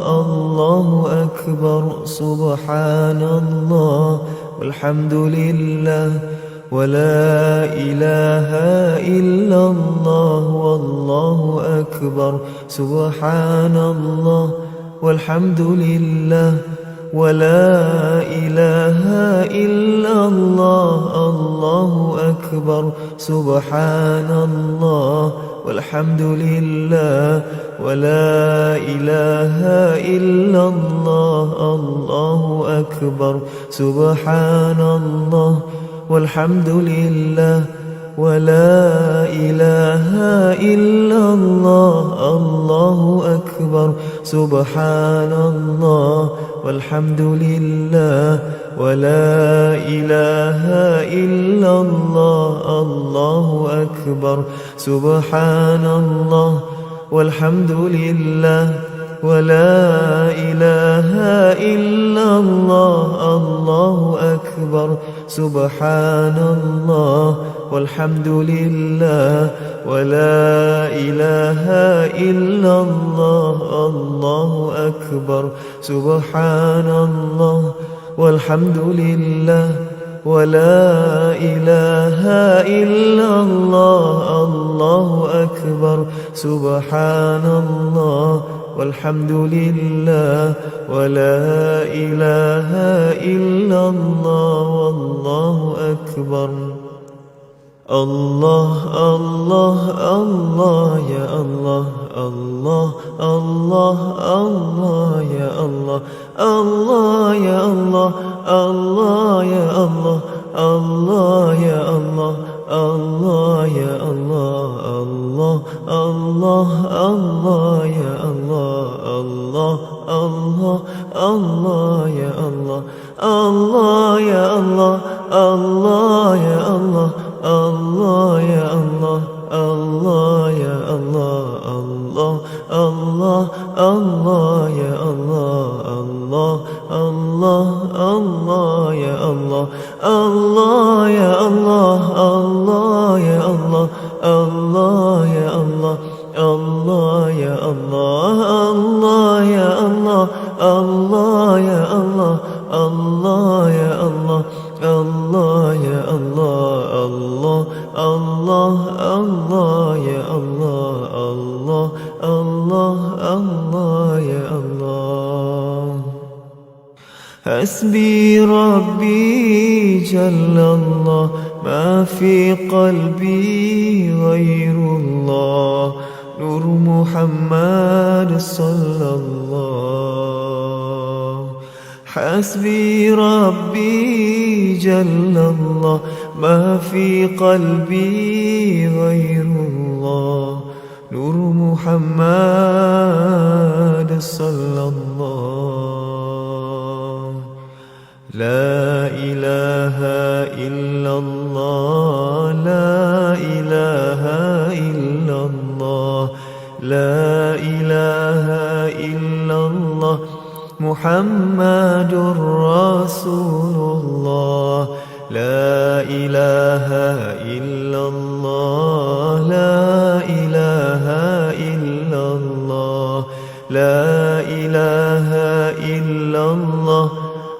الله أكبر سبحان الله والحمد لله ولا إله إلا الله والله أكبر سبحان الله والحمد لله ولا إله إلا الله الله أكبر سبحان الله والحمد لله ولا إله إلا الله الله أكبر سبحان الله والحمد لله ولا إله إلا الله الله أكبر سبحان الله والحمد لله ولا إله إلا الله الله أكبر سبحان الله والحمد لله ولا إله إلا الله الله أكبر سبحان الله والحمد لله ولا إله إلا الله الله أكبر سبحان الله والحمد لله ولا إله إلا الله الله أكبر سبحان الله والحمد لله ولا إله إلا الله والله أكبر الله الله الله يا الله الله الله الله يا الله الله يا الله الله يا الله الله يا الله الله يا الله الله الله الله يا الله الله الله الله يا الله الله يا الله الله يا الله الله يا الله الله يا الله الله الله الله يا الله الله الله الله يا الله الله يا الله الله يا الله الله يا الله الله يا الله الله يا الله الله يا الله الله يا الله الله يا الله الله الله الله يا الله الله الله الله يا الله حسبي ربي جل الله ما في قلبي غير الله نور محمد صلى الله حسبي ربي جل الله ما في قلبي غير الله نور محمد صلى الله لا إله إلا الله لا إله إلا الله لا إله إلا الله محمد رسول الله لا إله إلا الله لا إله إلا الله لا إله إلا الله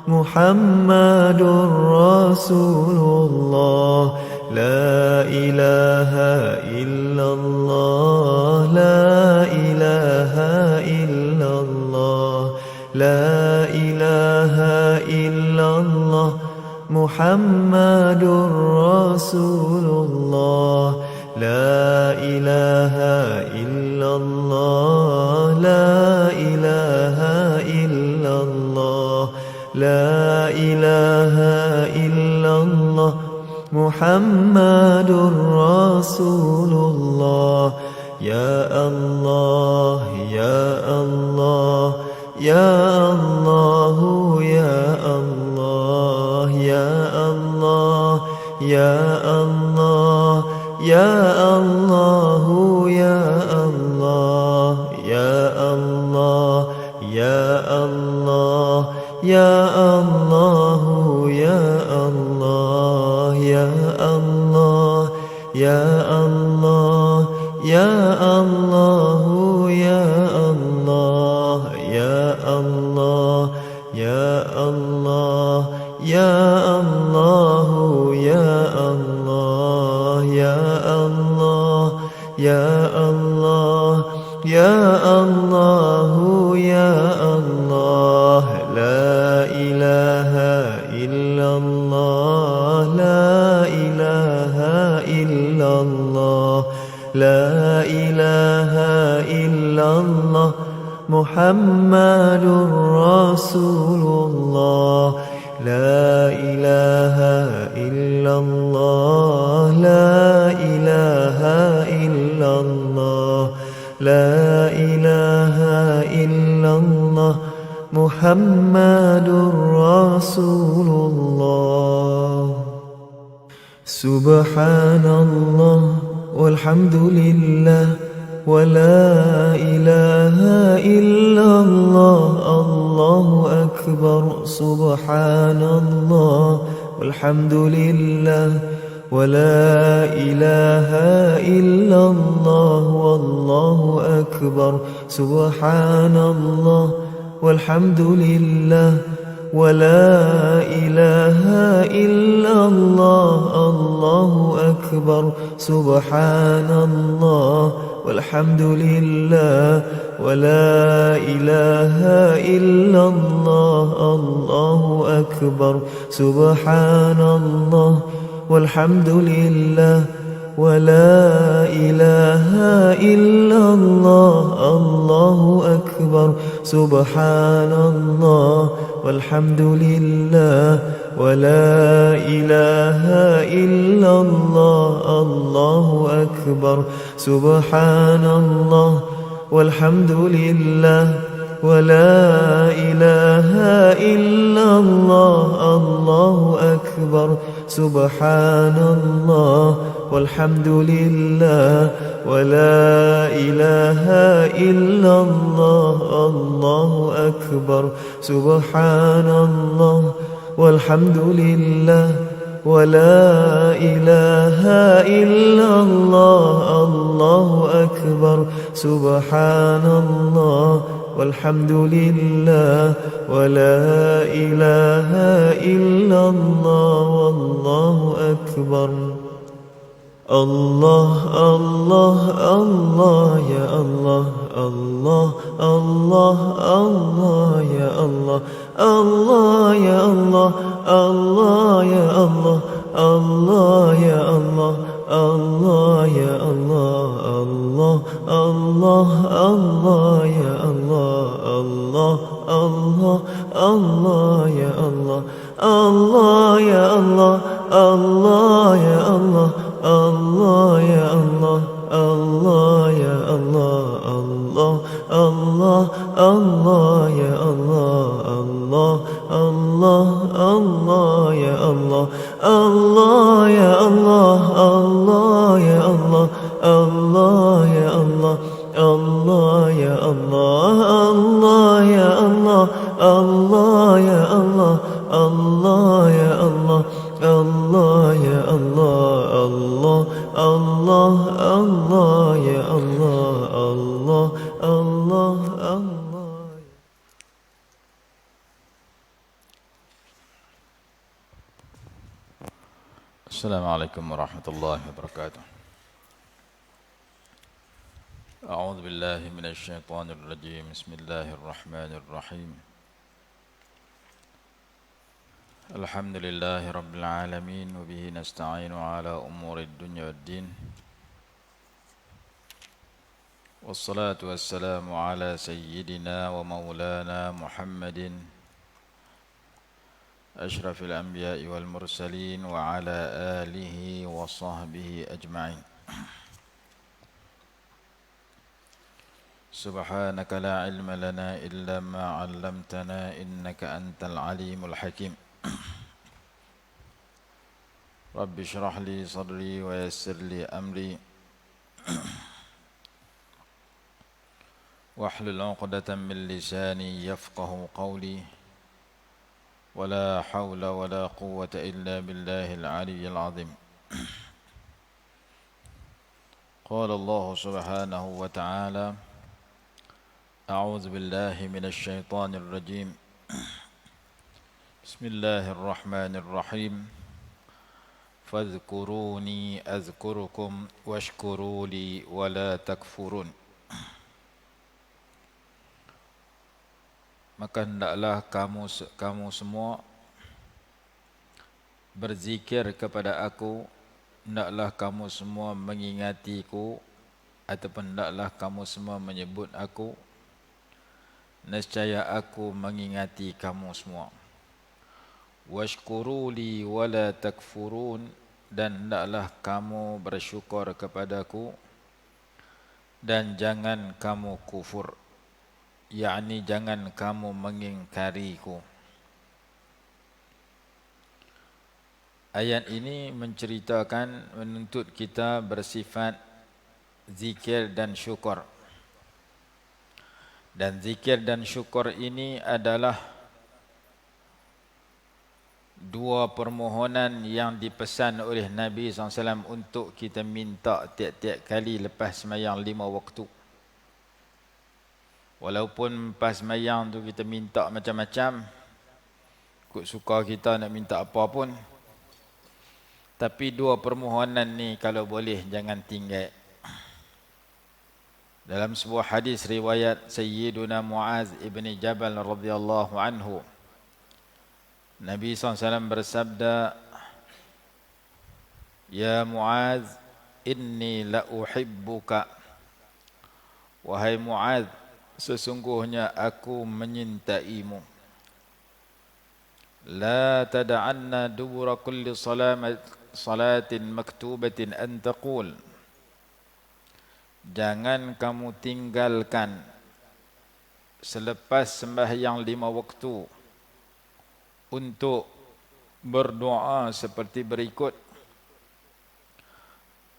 محمد رسول الله لا إله إلا الله لا إله إلا الله لا إله إلا الله محمد رسول الله لا إله إلا الله لا إله إلا الله لا إله إلا الله محمد رسول الله يا الله يا الله يا الله يا الله يا الله يا الله يا الله يا الله يا الله يا الله يا الله يا الله يا الله يا الله يا الله يا الله يا الله يا الله يا الله يا الله يا الله يا الله يا الله يا الله لا إله إلا الله لا إله إلا الله لا إله إلا الله محمد رسول الله لا إله إلا الله لا إله إلا الله لا إله إلا الله محمد رسول الله سبحان الله والحمد لله ولا إله إلا الله الله أكبر سبحان الله والحمد لله ولا إله إلا الله والله أكبر سبحان الله والحمد لله ولا إله إلا الله الله أكبر سبحان الله والحمد لله ولا إله إلا الله الله أكبر سبحان الله والحمد لله ولا إله إلا الله الله أكبر سبحان الله والحمد لله ولا إله إلا الله الله أكبر سبحان الله والحمد لله ولا إله إلا الله الله أكبر سبحان الله والحمد لله ولا إله إلا الله الله أكبر سبحان الله والحمد لله ولا إله إلا الله الله أكبر سبحان الله والحمد لله ولا إله إلا الله والله أكبر الله الله الله يا الله الله الله الله يا الله الله يا الله الله يا الله الله يا الله الله يا الله الله الله الله يا الله الله الله الله يا الله الله يا الله الله يا الله الله يا الله الله يا الله الله الله الله يا الله الله الله الله يا الله الله يا الله الله يا الله الله يا الله الله يا الله الله يا الله الله يا الله الله يا الله الله يا الله الله الله الله يا الله الله الله الله. السلام عليكم ورحمة الله وبركاته. أعوذ بالله من الشيطان الرجيم. بسم الله الرحمن الرحيم. الحمد لله رب العالمين وبه نستعين على أمور الدنيا والدين والصلاة والسلام على سيدنا ومولانا محمد أشرف الأنبياء والمرسلين وعلى آله وصحبه أجمعين. سبحانك لا علم لنا إلا ما علمتنا إنك أنت العليم الحكيم. رب اشرح لي صدري ويسر لي أمري واحلل عقدة من لساني يفقه قولي ولا حول ولا قوة إلا بالله العلي العظيم. قال الله سبحانه وتعالى أعوذ بالله من الشيطان الرجيم. بسم الله الرحمن الرحيم. فاذكروني أذكركم واشكروا لي ولا تكفرون. Maka hendaklah kamu semua berzikir kepada aku, hendaklah kamu semua mengingatiku, ataupun hendaklah kamu semua menyebut aku, nescaya aku mengingati kamu semua. Washkuru li wala takfurun, dan hendaklah kamu bersyukur kepadaku dan jangan kamu kufur, yakni jangan kamu mengingkariku. Ayat ini menceritakan, menuntut kita bersifat zikir dan syukur. Dan zikir dan syukur ini adalah dua permohonan yang dipesan oleh Nabi SAW untuk kita minta tiap-tiap kali lepas sembahyang 5 waktu. Walaupun lepas sembahyang tu kita minta macam-macam, ikut suka kita nak minta apa pun, tapi dua permohonan ni kalau boleh jangan tinggal. Dalam sebuah hadis riwayat Sayyiduna Muaz ibn Jabal radhiyallahu anhu, Nabi SAW bersabda, Ya Muaz, inni la uhibbuka. Wahai Muaz, sesungguhnya aku menyintaimu. La tada'anna dubura kulli salatin maktubatin an taqul. Jangan kamu tinggalkan selepas sembahyang 5 waktu untuk berdoa seperti berikut.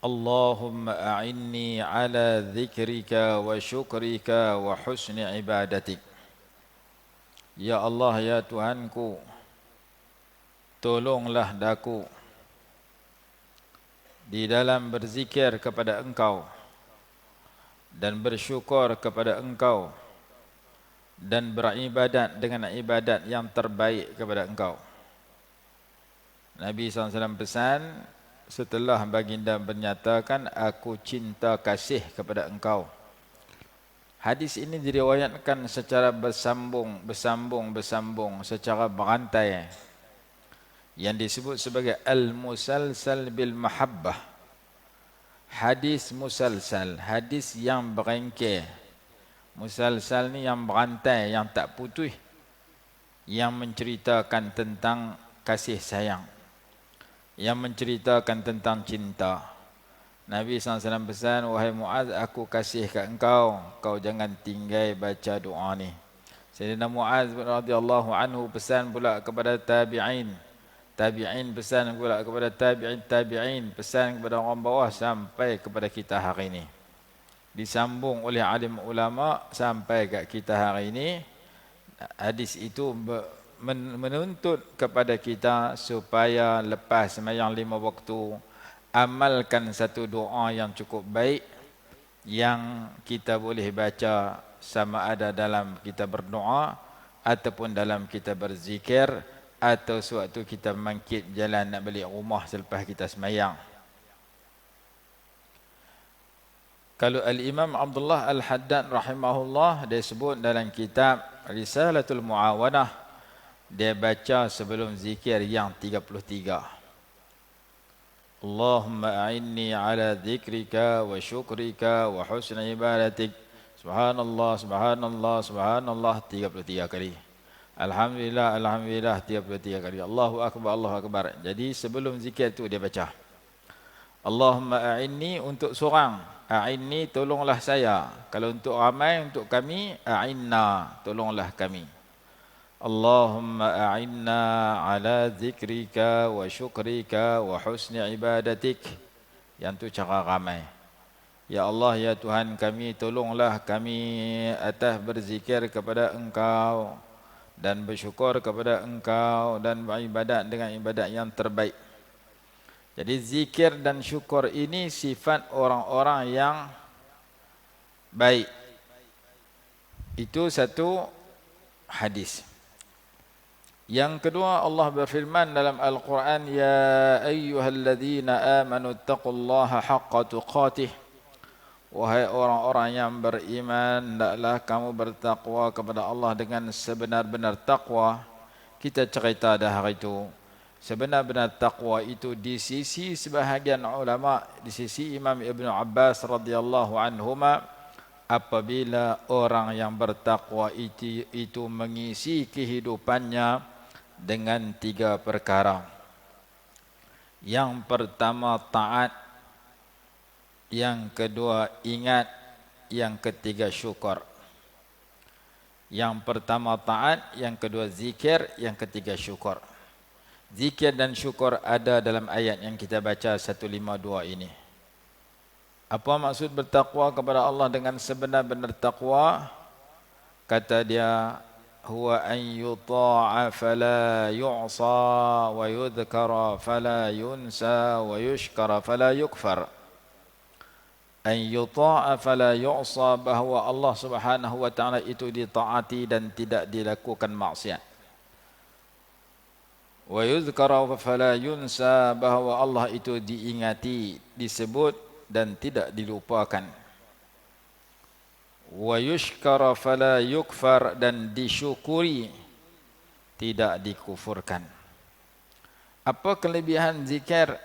Allahumma a'inni ala dhikrika wa syukrika wa husni ibadatik. Ya Allah, ya Tuhanku, tolonglah daku di dalam berzikir kepada Engkau dan bersyukur kepada Engkau dan beribadat dengan ibadat yang terbaik kepada Engkau. Nabi SAW pesan setelah baginda menyatakan, aku cinta kasih kepada Engkau. Hadis ini diriwayatkan secara bersambung secara berantai, yang disebut sebagai al-musalsal bil mahabbah. Hadis musalsal, hadis yang berengkeh. Musalsal ni yang berantai, yang tak putus, yang menceritakan tentang kasih sayang, yang menceritakan tentang cinta. Nabi SAW pesan, wahai Muaz, aku kasih kat engkau, kau jangan tinggal baca doa ni. Sayyidina Muaz radhiyallahu anhu pesan pula kepada tabi'in. Tabi'in pesan pula kepada tabi'in, pesan kepada orang bawah sampai kepada kita hari ini. Disambung oleh alim ulama sampai kat kita hari ini. Hadis itu menuntut kepada kita supaya lepas sembahyang 5 waktu amalkan satu doa yang cukup baik yang kita boleh baca sama ada dalam kita berdoa ataupun dalam kita berzikir atau sewaktu kita bangkit jalan nak balik rumah selepas kita sembahyang. Kalau Al-Imam Abdullah Al-Haddad rahimahullah, dia sebut dalam kitab Risalatul Muawanah, dia baca sebelum zikir yang 33. Allahumma a'inni ala dzikrika wa syukrika wa husni ibadatik. Subhanallah, subhanallah, subhanallah 33 kali. Alhamdulillah, alhamdulillah 33 kali. Allahu akbar, Allahu akbar. Jadi sebelum zikir tu dia baca, Allahumma a'inni untuk seorang, a'inni tolonglah saya. Kalau untuk ramai, untuk kami, a'inna tolonglah kami. Allahumma a'inna ala zikrika wa syukrika wa husni ibadatik. Yang tu cara ramai. Ya Allah, ya Tuhan kami, tolonglah kami atas berzikir kepada Engkau dan bersyukur kepada Engkau dan beribadat dengan ibadat yang terbaik. Jadi zikir dan syukur ini sifat orang-orang yang baik. Itu satu hadis. Yang kedua, Allah berfirman dalam Al-Quran, Ya ayyuhalladzina amanu taqullaha haqqa tuqatih. Wahai orang-orang yang beriman, hendaklah kamu bertakwa kepada Allah dengan sebenar-benar takwa. Kita cerita dah hari itu. Sebenar-benar takwa itu di sisi sebahagian ulama, di sisi Imam Ibn Abbas radhiyallahu anhuma, apabila orang yang bertakwa itu mengisi kehidupannya dengan 3 perkara. Yang pertama taat, yang kedua ingat, yang ketiga syukur. Yang pertama taat, yang kedua zikir, yang ketiga syukur. Zikir dan syukur ada dalam ayat yang kita baca 152 ini. Apa maksud bertakwa kepada Allah dengan sebenar-benar takwa? Kata dia, huwa an yuta'a fala yu'sa wa yudhkara fala yunsa wa yushkara fala yukfar. An yuta'a fala yu'sa, bahawa Allah Subhanahu wa taala itu ditaati dan tidak dilakukan maksiat. Wa yudhkara fala yunsa, bahawa Allah itu diingati, disebut dan tidak dilupakan. Wa yushkara fala yukfar, dan disyukuri, tidak dikufurkan. Apa kelebihan zikir?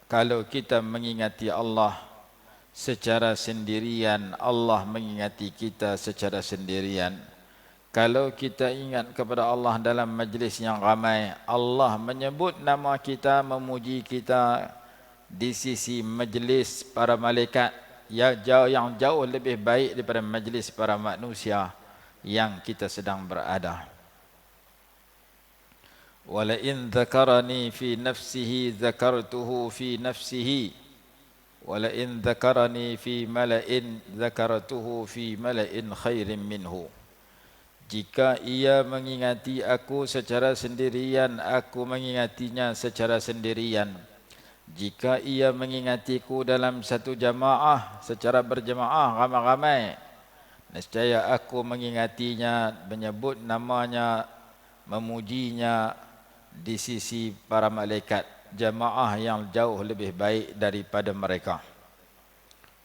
Kalau kita mengingati Allah secara sendirian, Allah mengingati kita secara sendirian. Kalau kita ingat kepada Allah dalam majlis yang ramai, Allah menyebut nama kita, memuji kita di sisi majlis para malaikat yang jauh lebih baik daripada majlis para manusia yang kita sedang berada. Wala in dzakarani fi nafsihi dzakartuhu fi nafsihi wala in dzakarani fi mala'in dzakartuhu fi mala'in khairin minhu. Jika ia mengingati aku secara sendirian, aku mengingatinya secara sendirian. Jika ia mengingatiku dalam satu jamaah, secara berjamaah ramai-ramai, nescaya aku mengingatinya, menyebut namanya, memujinya di sisi para malaikat, jamaah yang jauh lebih baik daripada mereka.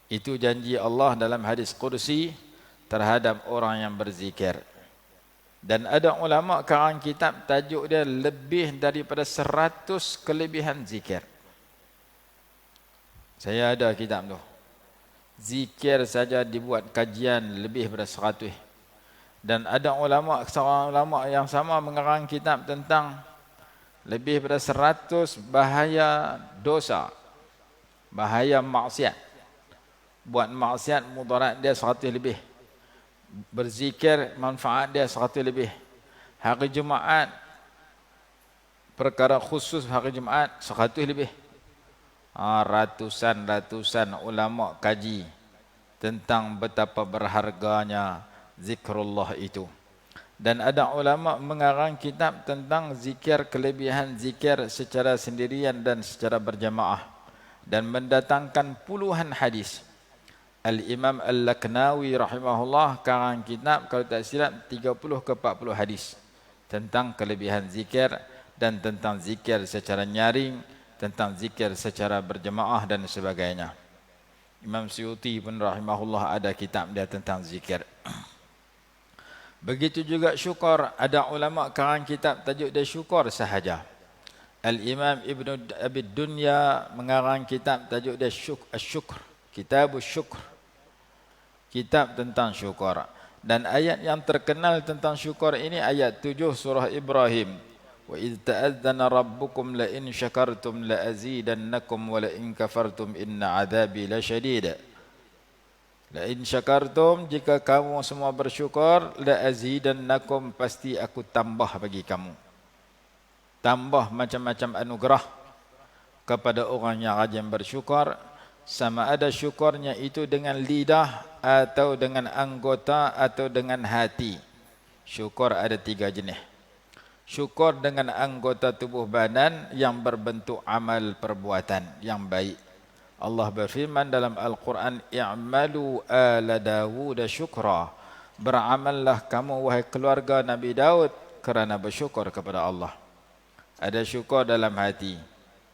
Itu janji Allah dalam hadis Qudsi terhadap orang yang berzikir. Dan ada ulama karang kitab tajuk dia lebih daripada 100 kelebihan zikir. Saya ada kitab tu. Zikir saja dibuat kajian lebih daripada 100. Dan ada seorang ulama yang sama mengarang kitab tentang lebih daripada 100 bahaya dosa, bahaya maksiat. Buat maksiat mudarat dia 100 lebih. Berzikir manfaat dia 100 lebih. Hari Jumaat, perkara khusus hari Jumaat 100 lebih. Ratusan ulama kaji tentang betapa berharganya zikrullah itu. Dan ada ulama mengarang kitab tentang zikir, kelebihan zikir secara sendirian dan secara berjamaah, dan mendatangkan puluhan hadis. Al-Imam Al-Laknawi rahimahullah karang kitab, kalau tak silap 30 ke 40 hadis tentang kelebihan zikir dan tentang zikir secara nyaring, tentang zikir secara berjemaah dan sebagainya. Imam Suyuti pun rahimahullah ada kitab dia tentang zikir. Begitu juga syukur, ada ulama karang kitab tajuk dia syukur sahaja. Al-Imam Ibn Abi Dunya mengarang kitab tajuk dia Syukr, Kitab Syukr, kitab tentang syukur. Dan ayat yang terkenal tentang syukur ini ayat 7 surah Ibrahim. Wa idh ta'adzana rabbukum la in syakartum la azidannakum wa la in kafartum inna adzabi lasyadid. La in syakartum, jika kamu semua bersyukur, la azidannakum, pasti aku tambah bagi kamu. Tambah macam-macam anugerah kepada orang yang rajin bersyukur, sama ada syukurnya itu dengan lidah atau dengan anggota atau dengan hati. Syukur ada 3 jenis. Syukur dengan anggota tubuh badan yang berbentuk amal perbuatan yang baik. Allah berfirman dalam Al-Quran, i'malu ala Dawud syukra, Beramallah kamu wahai keluarga Nabi Daud kerana bersyukur kepada Allah. Ada syukur dalam hati,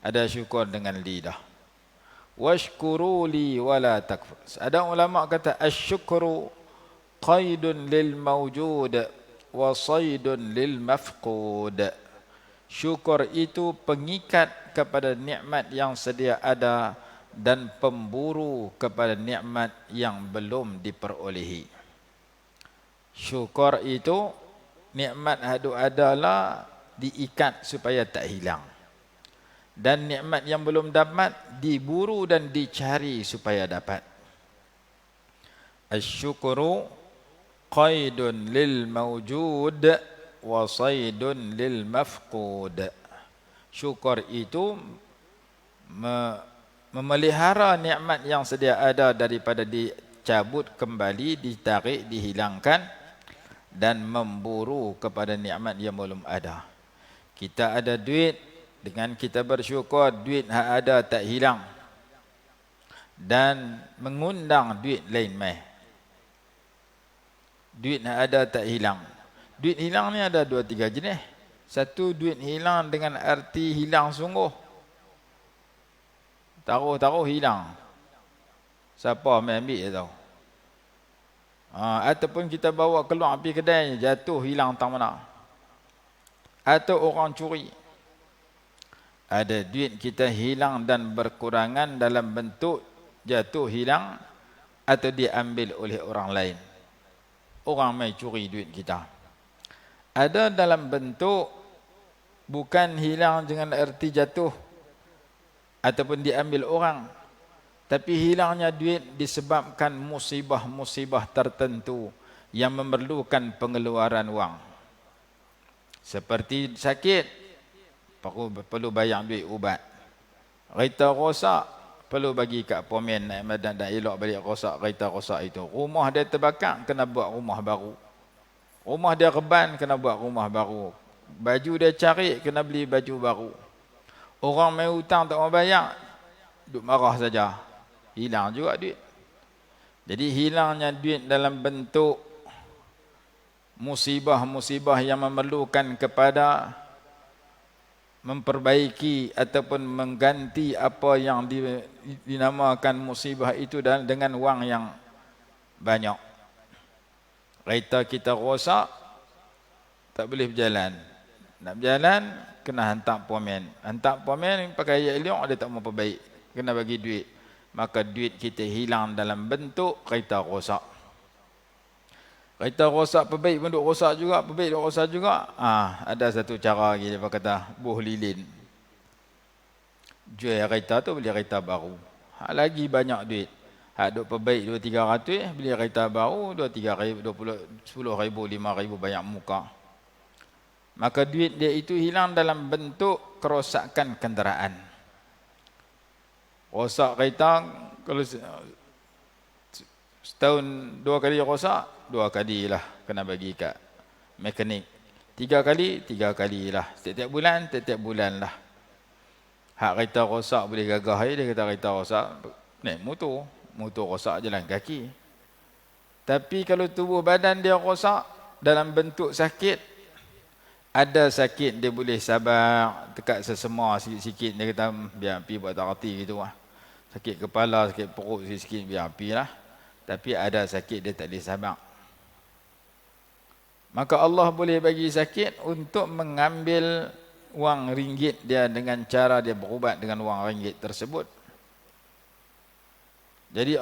ada syukur dengan lidah. Washkuru li wala takfur. Ada ulama kata asyukru qaidun lil mawjud wa saydun lil mafqud. Syukur itu pengikat kepada nikmat yang sedia ada dan pemburu kepada nikmat yang belum diperolehi. Syukur itu nikmat hadu adalah diikat supaya tak hilang. Dan nikmat yang belum dapat diburu dan dicari supaya dapat. Asyukuru qaidun lil mawjud wa saydun lil mafqud. Syukur itu memelihara nikmat yang sedia ada daripada dicabut kembali, ditarik, dihilangkan, dan memburu kepada nikmat yang belum ada. Kita ada duit, dengan kita bersyukur duit yang ada tak hilang, dan mengundang duit lain mai. Duit yang ada tak hilang. Duit hilang ni ada 2-3 jenis. Satu, duit hilang dengan arti hilang sungguh. Taruh-taruh hilang. Siapa mai ambil dia tahu. Ataupun kita bawa keluar pergi kedai, jatuh hilang tak mana. Atau orang curi. Ada duit kita hilang dan berkurangan dalam bentuk jatuh hilang atau diambil oleh orang lain. Orang mai curi duit kita. Ada dalam bentuk bukan hilang dengan erti jatuh ataupun diambil orang, tapi hilangnya duit disebabkan musibah-musibah tertentu yang memerlukan pengeluaran wang. Seperti sakit, perlu bayar duit ubat. Kereta rosak, perlu bagi kat pomen dan elok balik rosak kereta rosak itu. Rumah dia terbakar, kena buat rumah baru. Rumah dia reban, kena buat rumah baru. Baju dia cari, kena beli baju baru. Orang main hutang tak mau bayar, duk marah saja. Hilang juga duit. Jadi hilangnya duit dalam bentuk musibah-musibah yang memerlukan kepada memperbaiki ataupun mengganti apa yang dinamakan musibah itu dengan wang yang banyak. Kereta kita rosak, tak boleh berjalan. Nak berjalan, kena hantar pomen. Hantar pomen pakai ayat liok, dia tak mau perbaik. Kena bagi duit. Maka duit kita hilang dalam bentuk kereta rosak. Kereta rosak, perbaik pun duk rosak juga, perbaik duk rosak juga. Ada satu cara lagi, dia kata buh lilin. Jual kereta tu, beli kereta baru. Lagi banyak duit. Duk perbaik 2-300, beli kereta baru 2-3 ribu, 10 ribu, 5 ribu, banyak muka. Maka duit dia itu hilang dalam bentuk kerosakan kenderaan. Rosak kereta, kalau setahun 2 kali rosak, 2 kali lah kena bagi kat mekanik. 3 kali, 3 kali lah. Setiap bulan lah. Hak kereta rosak boleh gagah dia kata kereta rosak, naik motor rosak jalan kaki. Tapi kalau tubuh badan dia rosak dalam bentuk sakit, ada sakit dia boleh sabar, dekat sesama sikit-sikit, dia kata biar pergi buat tak reti gitu lah. Sakit kepala, sakit perut sikit-sikit biar pergi lah. Tapi ada sakit dia tak boleh sabar. Maka Allah boleh bagi sakit untuk mengambil wang ringgit dia dengan cara dia berubat dengan wang ringgit tersebut. Jadi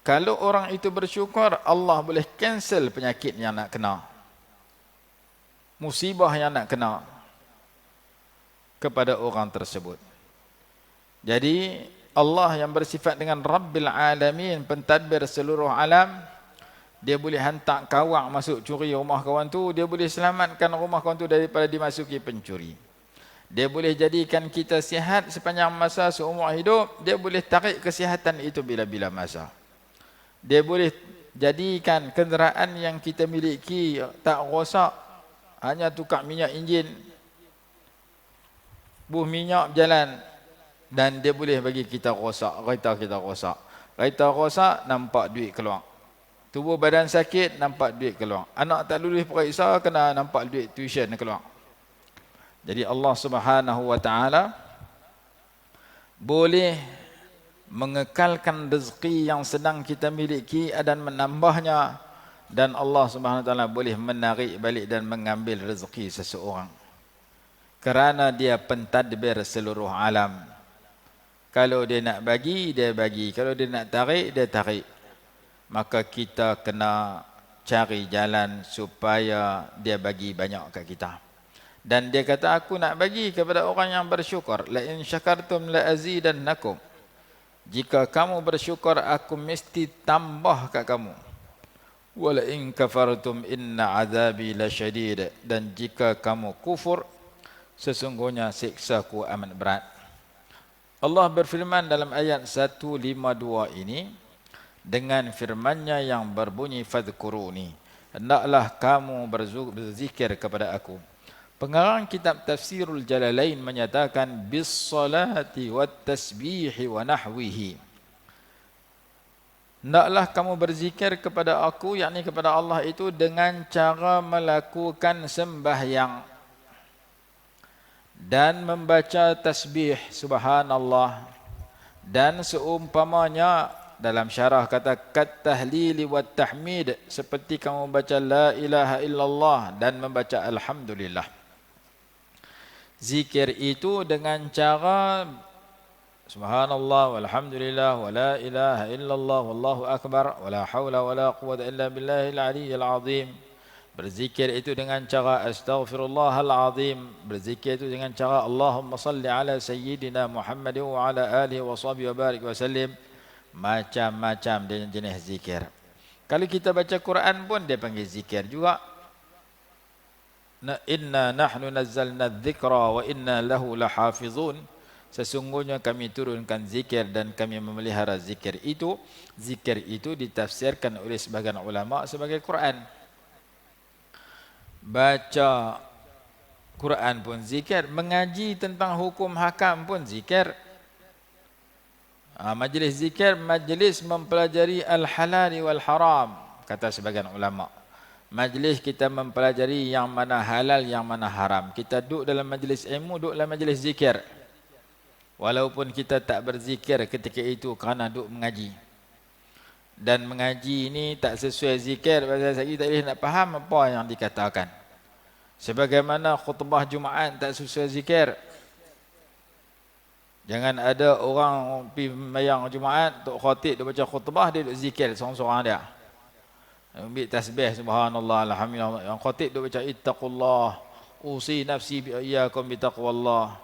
kalau orang itu bersyukur, Allah boleh cancel penyakit yang nak kena, musibah yang nak kena kepada orang tersebut. Jadi Allah yang bersifat dengan Rabbil Alamin, pentadbir seluruh alam, dia boleh hantar kawak masuk curi rumah kawan tu, dia boleh selamatkan rumah kawan tu daripada dimasuki pencuri. Dia boleh jadikan kita sihat sepanjang masa seumur hidup, dia boleh tarik kesihatan itu bila-bila masa. Dia boleh jadikan kenderaan yang kita miliki tak rosak, hanya tukar minyak enjin, buh minyak berjalan, dan dia boleh bagi kita rosak, kereta kita rosak. Kereta rosak, nampak duit keluar. Tubuh badan sakit, nampak duit keluar. Anak tak lulus periksa, kena nampak duit tuition keluar. Jadi Allah Subhanahu wa taala boleh mengekalkan rezeki yang sedang kita miliki dan menambahnya, dan Allah Subhanahu wa taala boleh menarik balik dan mengambil rezeki seseorang. Kerana dia pentadbir seluruh alam. Kalau dia nak bagi, dia bagi. Kalau dia nak tarik, dia tarik. Maka kita kena cari jalan supaya dia bagi banyak kat kita. Dan dia kata, aku nak bagi kepada orang yang bersyukur. La in syakartum la azidannakum. Jika kamu bersyukur, aku mesti tambah kat kamu. Wa la in kafartum inna azabi lasyadid. Dan jika kamu kufur, sesungguhnya siksaku amat berat. Allah berfirman dalam ayat 152 ini, dengan firman-Nya yang berbunyi fadhkuruni, hendaklah kamu berzikir kepada aku. Pengarang kitab Tafsirul Jalalain menyatakan bis salati wat tasbihi wa nahwihi. Hendaklah kamu berzikir kepada aku, yakni kepada Allah itu, dengan cara melakukan sembahyang dan membaca tasbih subhanallah, dan seumpamanya. Dalam syarah kata kat tahlili wat tahmid, seperti kamu baca la ilaha illallah dan membaca alhamdulillah. Zikir itu dengan cara subhanallah walhamdulillah wa la ilaha illallah wallahu akbar wa la hawla wa la quwwata illa billahil aliyyil azim. Berzikir itu dengan cara astaghfirullahal azim. Berzikir itu dengan cara Allahumma salli ala sayyidina Muhammad wa ala alihi wa sahbihi wa barik wa sallim. Macam-macam jenis zikir. Kalau kita baca Quran pun dia panggil zikir juga. Inna nahnu nazzalna dzikra wa inna lahu lahafizun. Sesungguhnya kami turunkan zikir dan kami memelihara zikir itu. Zikir itu ditafsirkan oleh sebagian ulama sebagai Quran. Baca Quran pun zikir, mengaji tentang hukum hakam pun zikir. Majlis zikir, majlis mempelajari al-halal wal haram, kata sebagian ulama. Majlis kita mempelajari yang mana halal, yang mana haram. Kita duduk dalam majlis ilmu, duduk dalam majlis zikir. Walaupun kita tak berzikir ketika itu kerana duduk mengaji. Dan mengaji ini tak sesuai zikir, pasal saya tak boleh nak faham apa yang dikatakan. Sebagaimana khutbah Jumaat tak sesuai zikir. Jangan ada orang pergi mayang Jumaat, tok khatib dia baca khutbah, dia duduk zikir seorang-seorang dia. Ambil tasbih subhanallah alhamdulillah. Yang khatib dia baca ittaqullah, usi nafsi bi iyyakum bi taqwallah.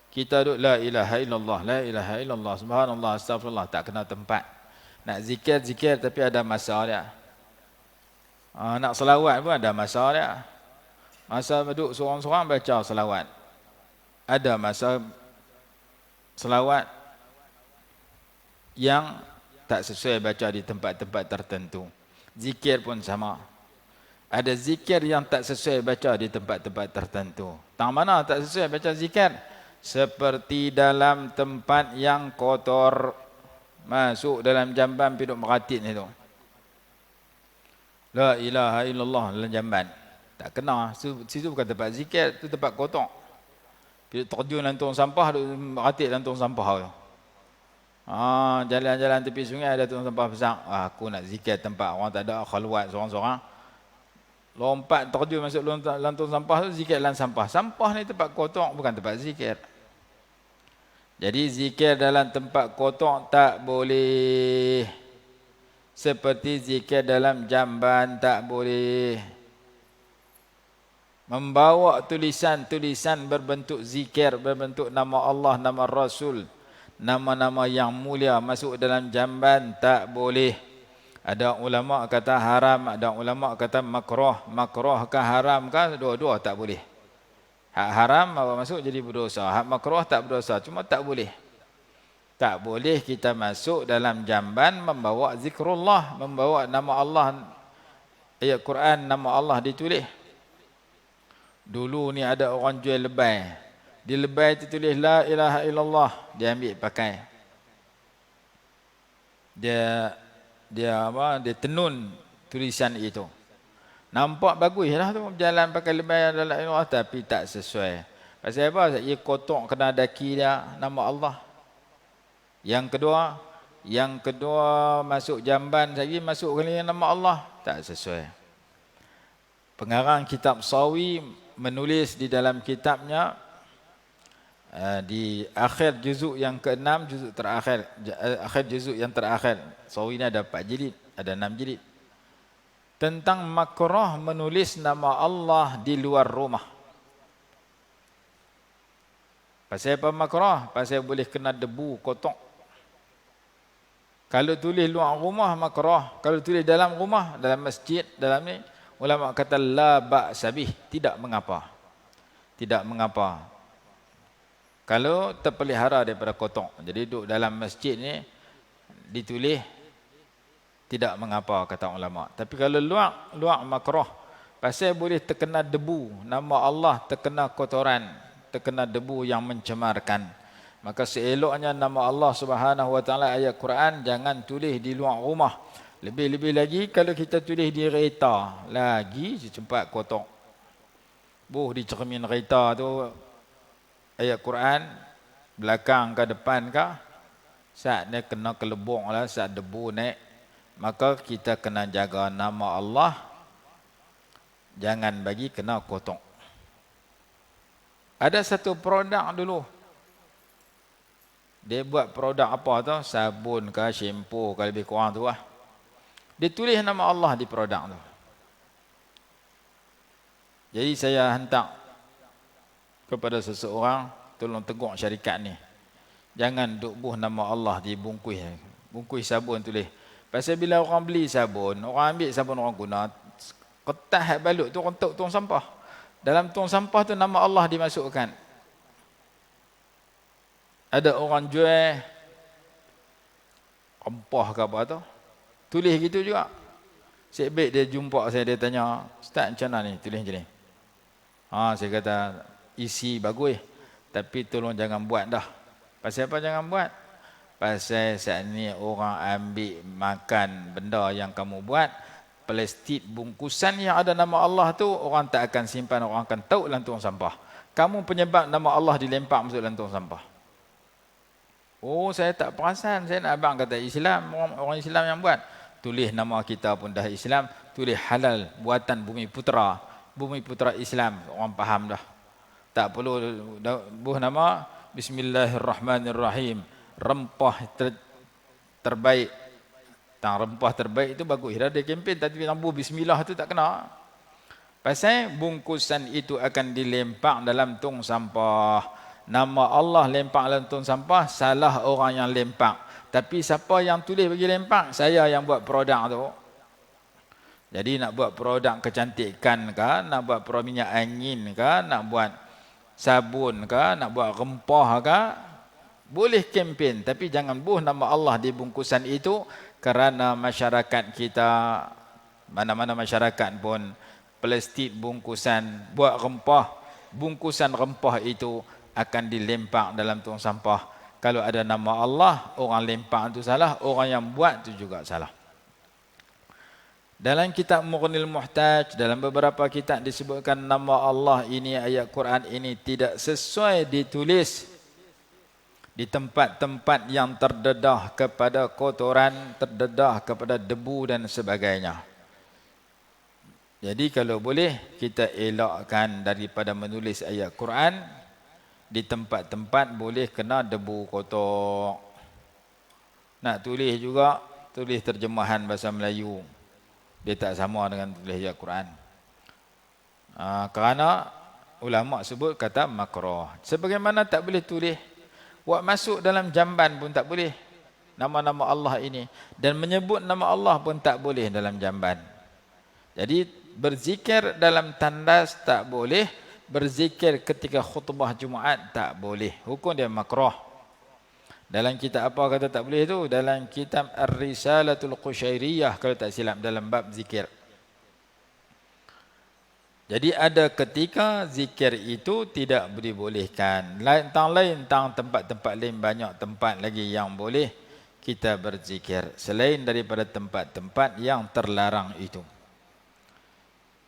Kita duduk la ilaha illallah, la ilaha illallah, subhanallah, astagfirullah, tak kena tempat. Nak zikir tapi ada masa dia. Nak selawat pun ada masa dia. Masa duduk seorang-seorang baca selawat. Ada masa selawat yang tak sesuai baca di tempat-tempat tertentu. Zikir pun sama. Ada zikir yang tak sesuai baca di tempat-tempat tertentu. Tang mana tak sesuai baca zikir? Seperti dalam tempat yang kotor. Masuk dalam jamban piduk meratit itu. La ilaha illallah dalam jamban. Tak kena. Situ bukan tempat zikir, itu tempat kotor. Dia terjun dalam tong sampah, ratik dalam tong sampah tu. Jalan-jalan tepi sungai ada tong sampah besar. Aku nak zikir tempat orang tak ada, khalwat seorang-seorang. Lompat terjun masuk dalam tong sampah tu, zikir dalam sampah. Sampah ni tempat kotor, bukan tempat zikir. Jadi zikir dalam tempat kotor tak boleh. Seperti zikir dalam jamban tak boleh. Membawa tulisan-tulisan berbentuk zikir, berbentuk nama Allah, nama Rasul, nama-nama yang mulia masuk dalam jamban tak boleh. Ada ulama kata haram, ada ulama kata makruh. Makruh ke haram ke, dua-dua tak boleh. Hak haram apa masuk jadi berdosa, hak makruh tak berdosa, cuma tak boleh. Tak boleh kita masuk dalam jamban membawa zikrullah, membawa nama Allah. Ayat Quran nama Allah ditulis. Dulu ni ada orang jual lebay. Di lebay itu tulis la ilaha illallah. Dia ambil pakai. Dia dia tenun tulisan itu. Nampak bagus lah tu, berjalan pakai lembayan dalam Allah, tapi tak sesuai. Pasal apa? Ia kotak kena daki dia nama Allah. Yang kedua masuk jamban lagi, masuk kali nama Allah, tak sesuai. Pengarang kitab Sawi menulis di dalam kitabnya di akhir juzuk yang ke-6, juzuk terakhir, akhir juzuk yang terakhir. Sawi ni ada 4 jilid, ada 6 jilid. Tentang makruh menulis nama Allah di luar rumah. Pasal apa makruh? Pasal boleh kena debu, kotor. Kalau tulis luar rumah makruh, kalau tulis dalam rumah, dalam masjid, dalam ni, ulama kata la ba'sa bih, tidak mengapa. Tidak mengapa. Kalau terpelihara daripada kotor. Jadi duduk dalam masjid ni ditulis, tidak mengapa kata ulama. Tapi kalau luar makruh, pasal boleh terkena debu, nama Allah terkena kotoran, terkena debu yang mencemarkan. Maka seeloknya nama Allah Subhanahu wa taala ayat Quran jangan tulis di luar rumah. Lebih-lebih lagi kalau kita tulis di kereta, lagi cepat kotor. Di cermin kereta tu ayat Quran belakang ke depan ke, saat dia kena kelebong lah, saat debu naik, maka kita kena jaga nama Allah, jangan bagi kena kotor. Ada satu produk dulu, dia buat produk apa tu, sabun ke shampoo ke lebih kurang tu lah, dia tulis nama Allah di produk tu. Jadi saya hantar kepada seseorang, tolong tegur syarikat ni, jangan duk buh nama Allah di bungkus sabun tulis. Pasal bila orang beli sabun, orang ambil sabun orang guna, kertas balut tu orang tuk tong sampah. Dalam tong sampah tu nama Allah dimasukkan. Ada orang jual rempah ke apa tu, tulis gitu juga. Sebab dia jumpa saya, dia tanya, "Ustaz macam mana ni tulis macam ni?" Saya kata, isi bagus, tapi tolong jangan buat dah. Pasal apa jangan buat? Pasal saat ni orang ambil makan benda yang kamu buat, plastik bungkusan yang ada nama Allah tu, orang tak akan simpan, orang akan tauk dalam tong sampah. Kamu penyebab nama Allah dilempar masuk dalam tong sampah. Saya tak perasan, saya nak abang kata Islam, orang Islam yang buat. Tulis nama kita pun dah Islam, tulis halal, buatan Bumi Putra Islam, orang faham dah. Tak perlu buh nama Bismillahirrahmanirrahim, rempah terbaik. Rempah terbaik itu bagus, dah ada kempen, tapi lampu bismillah tu tak kena. Pasal bungkusan itu akan dilempar dalam tong sampah. Nama Allah lempar dalam tong sampah, salah orang yang lempar. Tapi siapa yang tulis bagi lempar? Saya yang buat produk tu. Jadi nak buat produk kecantikan ke, nak buat produk minyak angin ke, nak buat sabun ke, nak buat rempah ke, boleh kempen, tapi jangan buh nama Allah di bungkusan itu, kerana masyarakat kita, mana-mana masyarakat pun, plastik bungkusan buat rempah, bungkusan rempah itu akan dilempar dalam tong sampah. Kalau ada nama Allah, orang lempar itu salah, orang yang buat itu juga salah. Dalam kitab Mughnil Muhtaj, dalam beberapa kitab disebutkan nama Allah ini, ayat Quran ini tidak sesuai ditulis di tempat-tempat yang terdedah kepada kotoran, terdedah kepada debu dan sebagainya. Jadi kalau boleh kita elakkan daripada menulis ayat Quran di tempat-tempat boleh kena debu kotor. Nak tulis juga, tulis terjemahan bahasa Melayu. Dia tak sama dengan tulis ayat Quran. Kerana ulama sebut kata makruh. Sebagaimana tak boleh tulis, buat masuk dalam jamban pun tak boleh nama-nama Allah ini, dan menyebut nama Allah pun tak boleh dalam jamban. Jadi berzikir dalam tandas tak boleh, berzikir ketika khutbah Jumaat tak boleh. Hukum dia makruh. Dalam kitab apa kata tak boleh itu? Dalam kitab Ar-Risalatul Qushairiyah kalau tak silap, dalam bab zikir. Jadi ada ketika zikir itu tidak dibolehkan. Tentang tempat-tempat lain banyak tempat lagi yang boleh kita berzikir selain daripada tempat-tempat yang terlarang itu.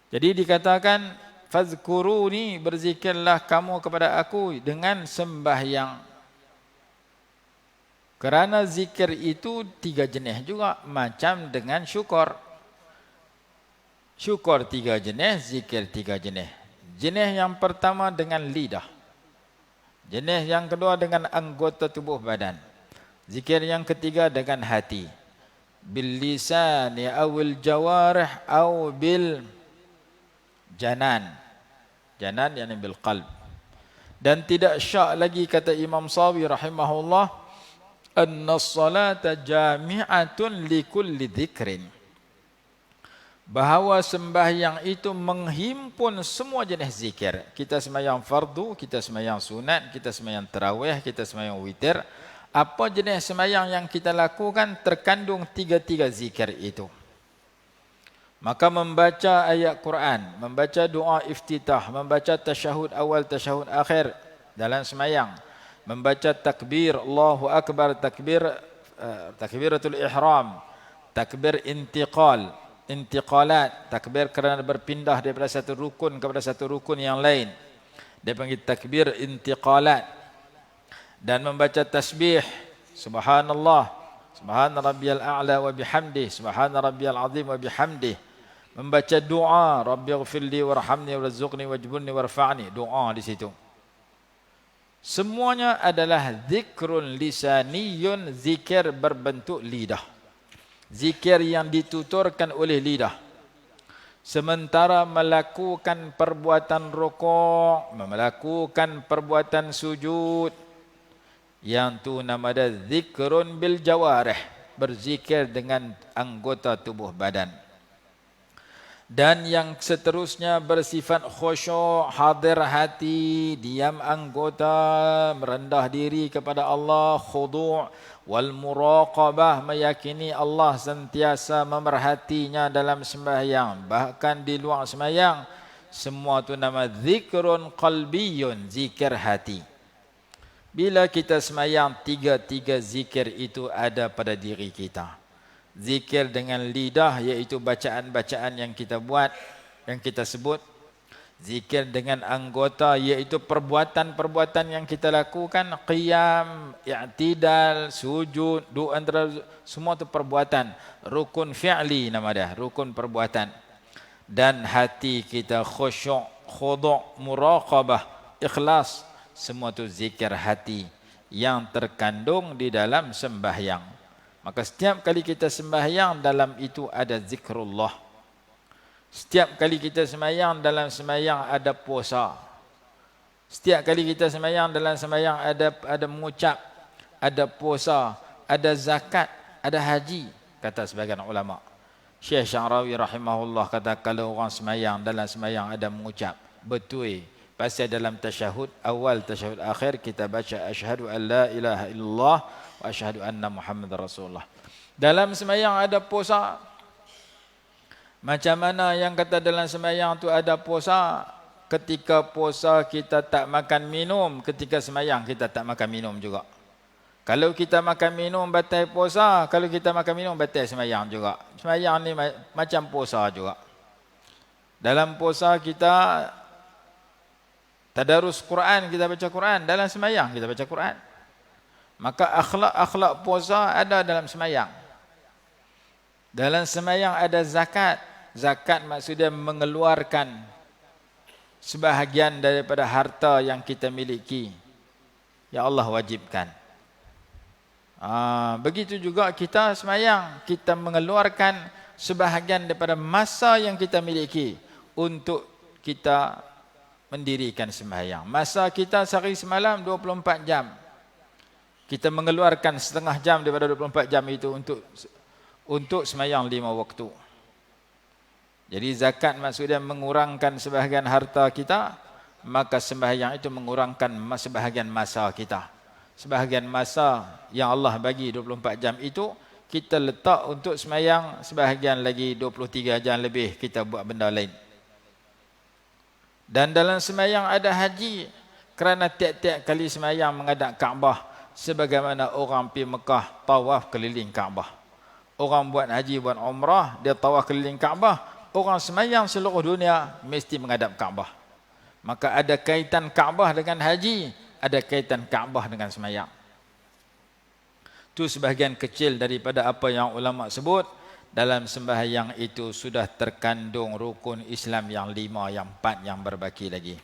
Jadi dikatakan fazkuruni, berzikirlah kamu kepada aku dengan sembahyang. Kerana zikir itu 3 jenis juga, macam dengan syukur. Syukur 3 jenis, zikir 3 jenis. Jenis yang pertama dengan lidah. Jenis yang kedua dengan anggota tubuh badan. Zikir yang ketiga dengan hati. Bil lisani awil jawarih aw bil janan. Janan yakni bil qalb. Dan tidak syak lagi, kata Imam Sawi rahimahullah, anna as-salata jami'atun li kulli dhikrin. Bahawa sembahyang itu menghimpun semua jenis zikir. Kita sembahyang fardu, kita sembahyang sunat, kita sembahyang tarawih, kita sembahyang witir. Apa jenis sembahyang yang kita lakukan terkandung 3-3 zikir itu. Maka membaca ayat Quran, membaca doa iftitah, membaca tasyahud awal, tasyahud akhir dalam sembahyang, membaca takbir Allahu Akbar, takbiratul ihram, takbir intiqalat, takbir kerana berpindah daripada satu rukun kepada satu rukun yang lain, dia panggil takbir intiqalat. Dan membaca tasbih subhanallah, subhana rabbiyal a'la wa bihamdih, subhana rabbiyal azim wa bihamdih. Membaca doa rabbighfirli warhamni warzuqni wajburni warfa'ni, doa di situ. Semuanya adalah zikrun lisaniyun, zikir berbentuk lidah, zikir yang dituturkan oleh lidah. Sementara melakukan perbuatan rukuk, melakukan perbuatan sujud, yang tu nama dia zikrun bil jawarih, berzikir dengan anggota tubuh badan. Dan yang seterusnya bersifat khusyuk, hadir hati, diam anggota, merendah diri kepada Allah, khudu' wal muraqabah, meyakini Allah sentiasa memerhatinya dalam sembahyang, bahkan di luar sembahyang. Semua itu nama zikrun qalbiyun, zikir hati. Bila kita sembahyang, 3-3 zikir itu ada pada diri kita. Zikir dengan lidah, iaitu bacaan-bacaan yang kita buat, yang kita sebut. Zikir dengan anggota, iaitu perbuatan-perbuatan yang kita lakukan, qiyam, i'tidal, sujud, doa, semua itu perbuatan. Rukun fi'li nama dia, rukun perbuatan. Dan hati kita khusyuk, khudu', muraqabah, ikhlas, semua itu zikir hati yang terkandung di dalam sembahyang. Maka setiap kali kita sembahyang, dalam itu ada zikrullah. Setiap kali kita sembahyang, dalam sembahyang ada puasa. Setiap kali kita sembahyang, dalam sembahyang ada mengucap, ada puasa, ada zakat, ada haji, kata sebagian ulama. Syekh Syarawi rahimahullah kata, kalau orang sembahyang, dalam sembahyang ada mengucap, betul. Pasal dalam tasyahud awal, tasyahud akhir, kita baca asyhadu an la ilaha illallah wa asyhadu anna Muhammadar Rasulullah. Dalam sembahyang ada puasa. Macam mana yang kata dalam sembahyang tu ada puasa? Ketika puasa kita tak makan minum, ketika sembahyang kita tak makan minum juga. Kalau kita makan minum batal puasa, kalau kita makan minum batal sembahyang juga. Sembahyang ni macam puasa juga. Dalam puasa kita tadarus Quran, kita baca Quran. Dalam sembahyang kita baca Quran. Maka akhlak-akhlak puasa ada dalam sembahyang. Dalam sembahyang ada zakat. Zakat maksudnya mengeluarkan sebahagian daripada harta yang kita miliki, yang Allah wajibkan. Begitu juga kita sembahyang, kita mengeluarkan sebahagian daripada masa yang kita miliki untuk kita mendirikan sembahyang. Masa kita sehari semalam 24 jam. Kita mengeluarkan setengah jam daripada 24 jam itu untuk sembahyang 5 waktu. Jadi zakat maksudnya mengurangkan sebahagian harta kita, maka sembahyang itu mengurangkan sebahagian masa kita. Sebahagian masa yang Allah bagi 24 jam itu, kita letak untuk sembahyang, sebahagian lagi 23 jam lebih kita buat benda lain. Dan dalam sembahyang ada haji, kerana tiap-tiap kali sembahyang menghadap Kaabah, sebagaimana orang pergi Mekah tawaf keliling Kaabah. Orang buat haji, buat umrah, dia tawaf keliling Kaabah. Orang semayang seluruh dunia mesti menghadap Kaabah. Maka ada kaitan Kaabah dengan haji, ada kaitan Kaabah dengan semayang. Itu sebahagian kecil daripada apa yang ulama sebut. Dalam sembahyang itu sudah terkandung rukun Islam yang 5, yang 4 yang berbaki lagi.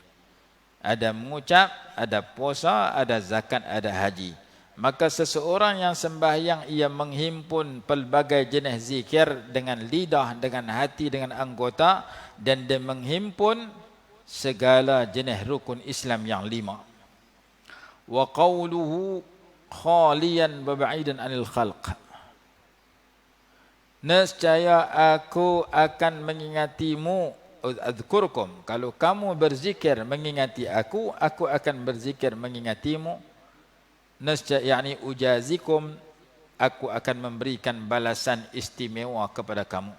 Ada mengucap, ada puasa, ada zakat, ada haji. Maka seseorang yang sembahyang ia menghimpun pelbagai jenis zikir dengan lidah, dengan hati, dengan anggota, dan dia menghimpun segala jenis rukun Islam yang 5. Wa qawluhu khaliyan wa ba'idan anil khalq. Nescaya aku akan mengingatimu, azkurkum. Kalau kamu berzikir mengingati aku akan berzikir mengingatimu. Nescaya yakni ujazikum, aku akan memberikan balasan istimewa kepada kamu.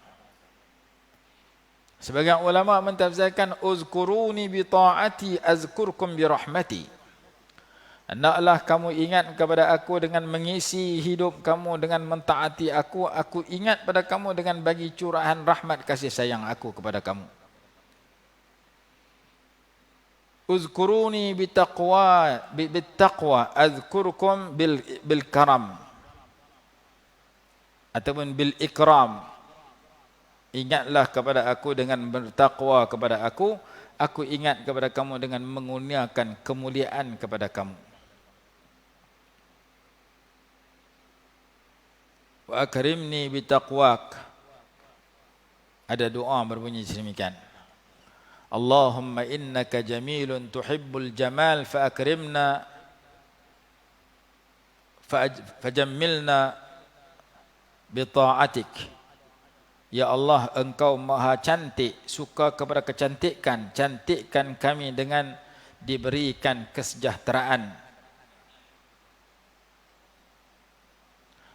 Sebagian ulama mentafsirkan uzkuruni bi ta'ati azkurkum bi rahmati. Hendaklah kamu ingat kepada aku dengan mengisi hidup kamu dengan mentaati aku ingat pada kamu dengan bagi curahan rahmat kasih sayang aku kepada kamu. Uzkuruni bittaqwa azkurkum bil karam ataupun bil ikram. Ingatlah kepada aku dengan bertakwa kepada aku ingat kepada kamu dengan mengurniakan kemuliaan kepada kamu. Wa akrimni bitaqwak. Ada doa berbunyi sedemikian. Allahumma innaka jamilun tuhibbul jamal fa akrimna fajammilna bi ta'atik. Ya Allah, engkau maha cantik, suka kepada kecantikan, cantikkan kami dengan diberikan kesejahteraan.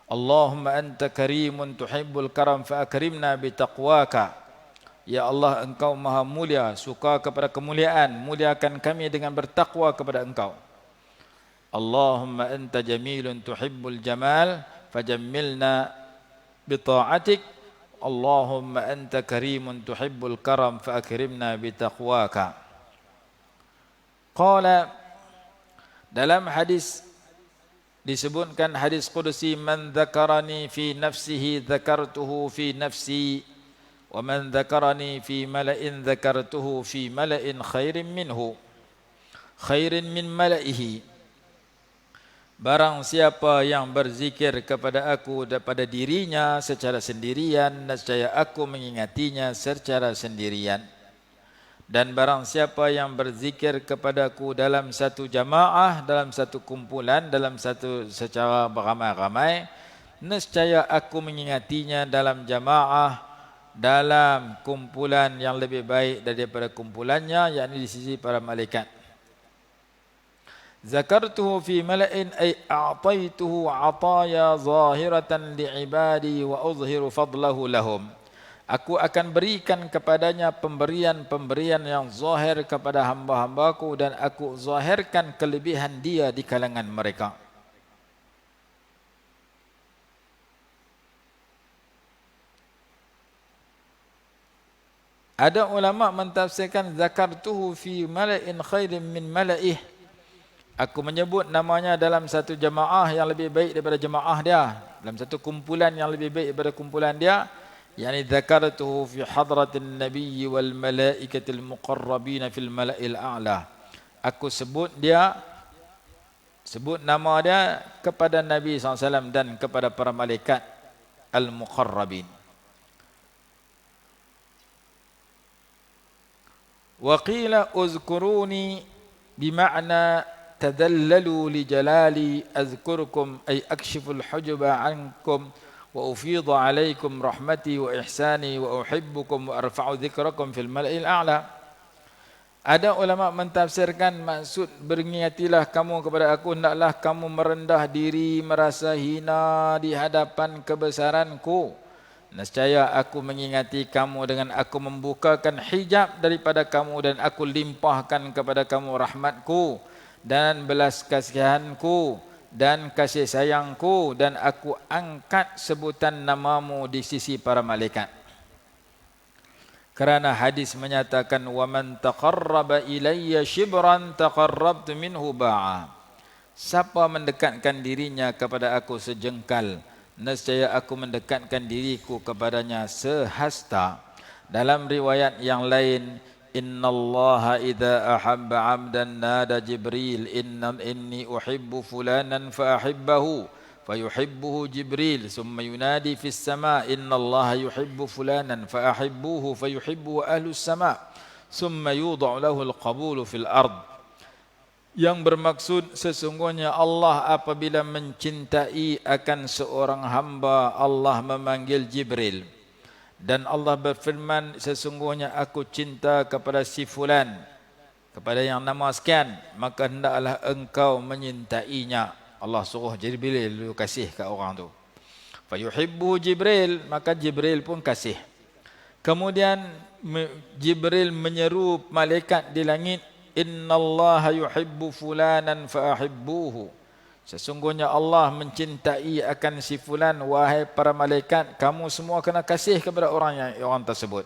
Allahumma anta karimun tuhibbul karam fa akrimna bi taqwaka. Ya Allah, engkau maha mulia, suka kepada kemuliaan, muliakan kami dengan bertakwa kepada engkau. Allahumma anta jamilun tuhibbul jamal fajammilna bi ta'atik. Allahumma anta karimun tuhibbul karam fa akrimna bi taqwaka. Qala, dalam hadis disebutkan hadis qudsi, man dzakarani fi nafsihi dzakartuhu fi nafsi wa man dzakarani fi mala'in dzakartuhu fi mala'in khairin minhu khairin min mala'ihi. Barang siapa yang berzikir kepada aku daripada dirinya secara sendirian, nescaya aku mengingatinya secara sendirian. Dan barang siapa yang berzikir kepadaku dalam satu jamaah, dalam satu kumpulan, dalam satu secara beramai-ramai, nescaya aku mengingatinya dalam jamaah, dalam kumpulan yang lebih baik daripada kumpulannya, yakni di sisi para malaikat. Zakartuhu fi mala'in ay a'taituhu 'ataya zahiratan li'ibadi wa uzhiru fadlahu lahum. Aku akan berikan kepadanya pemberian-pemberian yang zahir kepada hamba-hambaku dan aku zahirkan kelebihan dia di kalangan mereka. Ada ulama mentafsirkan zakartuhu fi mala'in khairin min mala'ih. Aku menyebut namanya dalam satu jamaah yang lebih baik daripada jamaah dia, dalam satu kumpulan yang lebih baik daripada kumpulan dia. Yani dzakartuhu fi hadratin nabiyyi wal malaikatil muqarrabin fil mala'il a'la. Aku sebut nama dia kepada Nabi SAW dan kepada para malaikat al-muqarrabin. Wa qila uzkuruni bima'na tadallalu li jalali azkurukum ay akshiful hujuba ankum wa ufidha alaikum rahmati wa ihsani wa uhibbukum wa arfa'u dzikrakum fil mala'il a'la. Ada ulama mentafsirkan maksud beringatilah kamu kepada aku, hendaklah kamu merendah diri, merasa hina di hadapan kebesaranku. Nescaya aku mengingati kamu dengan aku membukakan hijab daripada kamu dan aku limpahkan kepada kamu rahmatku dan belas kasihanku dan kasih sayangku, dan aku angkat sebutan namamu di sisi para malaikat. Kerana hadis menyatakan wa man taqarraba ilayya shibran taqarrabtu minhu ba'a. Siapa mendekatkan dirinya kepada aku sejengkal, nescaya aku mendekatkan diriku kepadanya sehasta. Dalam riwayat yang lain, innallaha idza ahabba 'abdan nada Jibril inni uhibbu fulanan fa ahibbahu fayuhibbuhu Jibril thumma yunadi fis sama innallaha yuhibbu fulanan fa ahibbuhu fayuhibbuhu ahlus sama thumma yudha'u lahu al-qabulu fil ard. Yang bermaksud sesungguhnya Allah apabila mencintai akan seorang hamba, Allah memanggil Jibril. Dan Allah berfirman, sesungguhnya aku cinta kepada si fulan, kepada yang nama sekian, maka hendaklah engkau menyintainya. Allah suruh Jibril kasih ke orang tu. Fayuhibbu Jibril, maka Jibril pun kasih. Kemudian Jibril menyeru malaikat di langit, innallaha yuhibbu fulanan fa ahibbuhu. Sesungguhnya Allah mencintai akan si fulan, wahai para malaikat, kamu semua kena kasih kepada orang tersebut.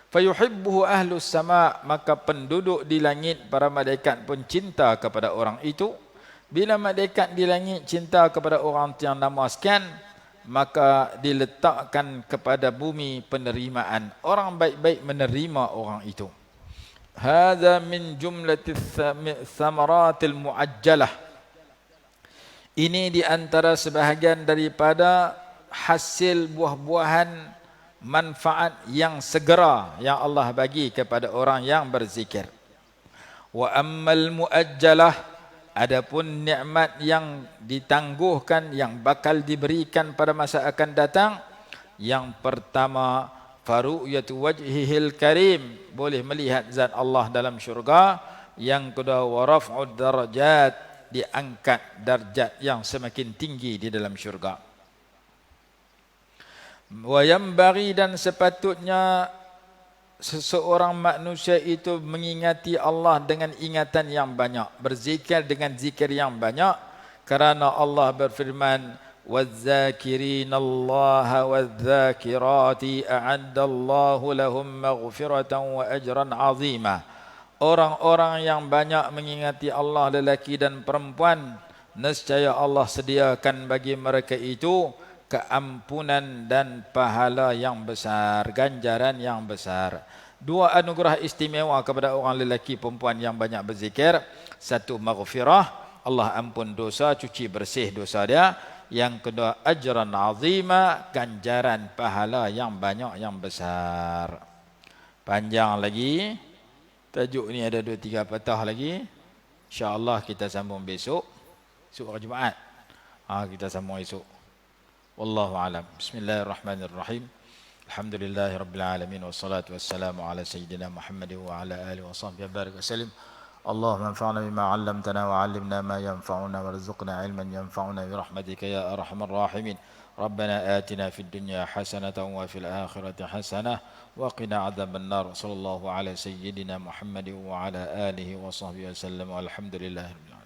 Fayuhibbuhu ahlus sama, maka penduduk di langit para malaikat pun cinta kepada orang itu. Bila malaikat di langit cinta kepada orang yang nama sekian, maka diletakkan kepada bumi penerimaan. Orang baik-baik menerima orang itu. Hadza min jumlati thamaratil muajjalah. Ini di antara sebahagian daripada hasil buah-buahan manfaat yang segera yang Allah bagi kepada orang yang berzikir. Wa ammal muajjalah, adapun nikmat yang ditangguhkan yang bakal diberikan pada masa akan datang, yang pertama faru'yatu wajhihil karim, boleh melihat zat Allah dalam syurga. Yang kedua wa raf'ud darajat, diangkat darjat yang semakin tinggi di dalam syurga. Wa yanbaghi, dan sepatutnya seseorang manusia itu mengingati Allah dengan ingatan yang banyak, berzikir dengan zikir yang banyak, kerana Allah berfirman وَالذَّاكِرِينَ اللَّهَ وَالذَّاكِرَاتِ أَعَدَّ اللَّهُ لَهُمْ مَغْفِرَةً وَأَجْرًا عَظِيمًا. Orang-orang yang banyak mengingati Allah, lelaki dan perempuan, nescaya Allah sediakan bagi mereka itu keampunan dan pahala yang besar, ganjaran yang besar. Dua anugerah istimewa kepada orang lelaki perempuan yang banyak berzikir. Satu, maghfirah, Allah ampun dosa, cuci bersih dosa dia. Yang kedua, ajran azima, ganjaran pahala yang banyak, yang besar. Panjang lagi. Tajuk ni ada 2-3 patah lagi. InsyaAllah kita sambung besok. Esok hari Jumaat. Kita sambung esok. Wallahu alam. Bismillahirrahmanirrahim. Alhamdulillahi rabbil alamin. Wassalatu wassalamu ala sayyidina Muhammad wa ala alihi wa sahbihi barik wa sallim. اللهم انفعنا بما علمتنا وعلمنا ما ينفعنا وارزقنا علما ينفعنا برحمتك يا أرحم الراحمين. ربنا آتنا في الدنيا حسنة وفي الآخرة حسنة وقنا عذاب النار. صلى الله على سيدنا محمد وعلى آله وصحبه وسلم والحمد لله رب العالمين.